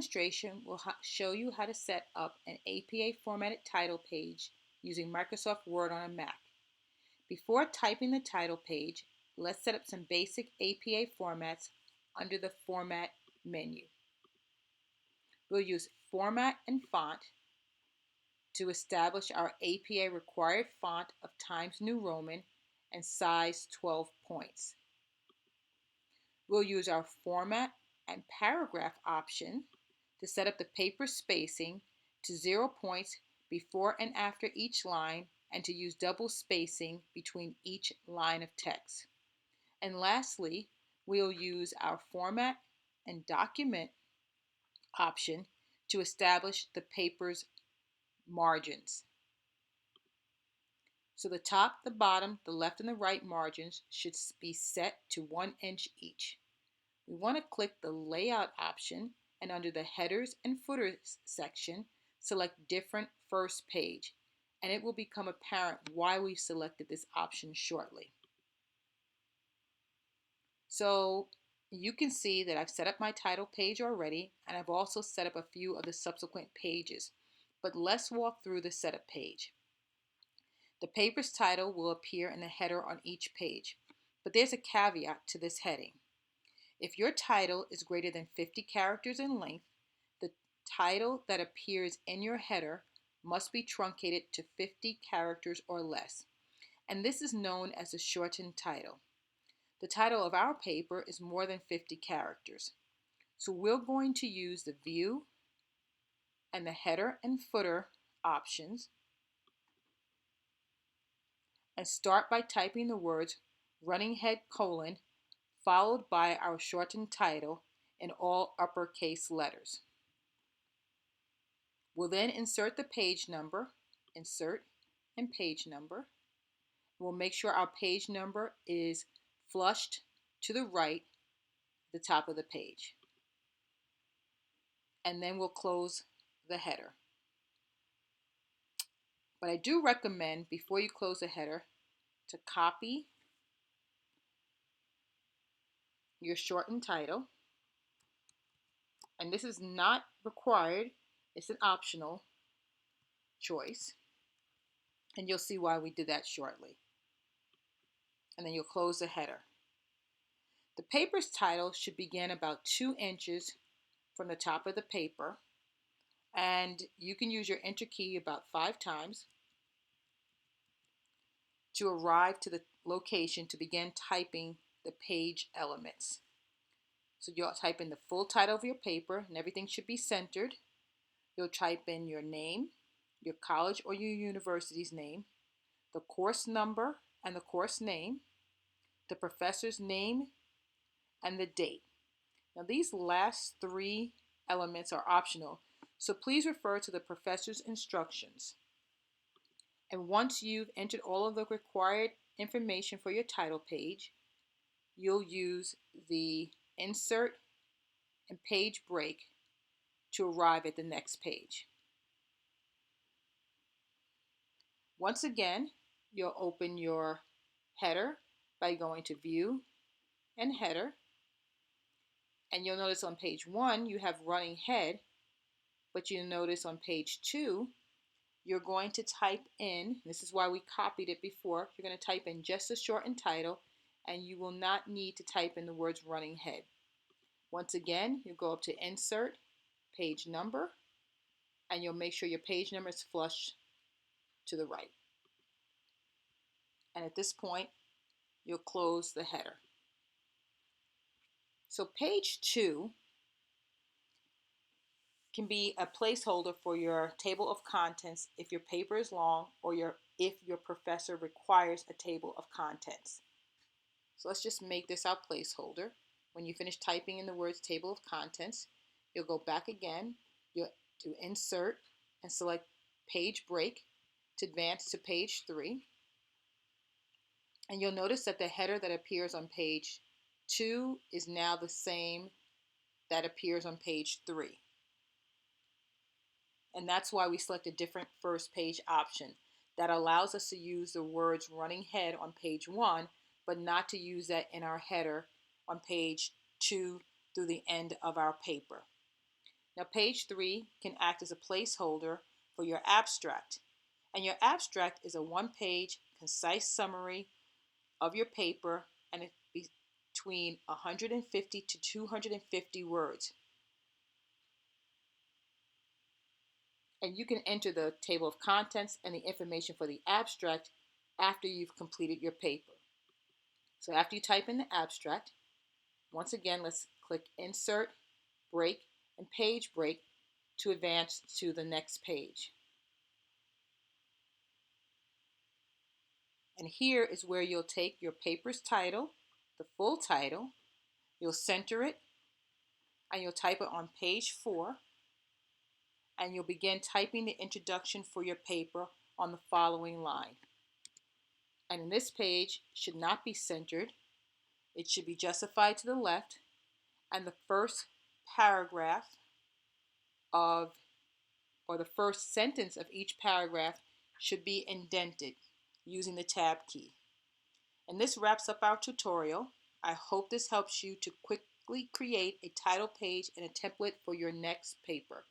demonstration will show you how to set up an APA formatted title page using Microsoft Word on a Mac. Before typing the title page, let's set up some basic APA formats under the Format menu. We'll use Format and Font to establish our APA required font of Times New Roman and size 12 points. We'll use our Format and Paragraph option to set up the paper spacing to 0 points before and after each line and to use double spacing between each line of text. And lastly, we'll use our Format and Document option to establish the paper's margins. So the top, the bottom, the left, and the right margins should be set to 1 inch each. We want to click the Layout option and under the Headers and Footers section, select Different First Page, and it will become apparent why we selected this option shortly. So you can see that I've set up my title page already, and I've also set up a few of the subsequent pages. But let's walk through the setup page. The paper's title will appear in the header on each page, but there's a caveat to this heading. If your title is greater than 50 characters in length, the title that appears in your header must be truncated to 50 characters or less, and this is known as a shortened title. The title of our paper is more than 50 characters, so we're going to use the View and the Header and Footer options and start by typing the words running head : followed by our shortened title in all uppercase letters. We'll then insert the page number, insert and page number. We'll make sure our page number is flushed to the right, the top of the page. And then we'll close the header. But I do recommend, before you close the header, to copy your shortened title. And this is not required, it's an optional choice. And you'll see why we did that shortly. And then you'll close the header. The paper's title should begin about 2 inches from the top of the paper, and you can use your enter key about 5 times to arrive to the location to begin typing the page elements. So you'll type in the full title of your paper, and everything should be centered. You'll type in your name, your college or your university's name, the course number and the course name, the professor's name, and the date. Now these last 3 elements are optional, so please refer to the professor's instructions. And once you've entered all of the required information for your title page, you'll use the insert and page break to arrive at the next page. Once again, you'll open your header by going to View and Header. And you'll notice on page 1 you have running head, but you'll notice on page 2 you're going to type in, this is why we copied it before, you're going to type in just a shortened title, and you will not need to type in the words running head. Once again, you go up to Insert, Page Number, and you'll make sure your page number is flush to the right. And at this point, you'll close the header. So page 2 can be a placeholder for your table of contents if your paper is long or if your professor requires a table of contents. So let's just make this our placeholder. When you finish typing in the words table of contents, you'll go back again, you'll do Insert and select Page Break to advance to page 3. And you'll notice that the header that appears on page 2 is now the same that appears on page 3. And that's why we select a different first page option that allows us to use the words running head on page 1, but not to use that in our header on page 2 through the end of our paper. Now page 3 can act as a placeholder for your abstract. And your abstract is a one-page concise summary of your paper, and it's between 150 to 250 words. And you can enter the table of contents and the information for the abstract after you've completed your paper. So after you type in the abstract, once again, let's click Insert, Break, and Page Break to advance to the next page. And here is where you'll take your paper's title, the full title, you'll center it, and you'll type it on page 4, and you'll begin typing the introduction for your paper on the following line. And in this page should not be centered. It should be justified to the left, and the first paragraph of, or the first sentence of each paragraph should be indented using the tab key. And this wraps up our tutorial. I hope this helps you to quickly create a title page and a template for your next paper.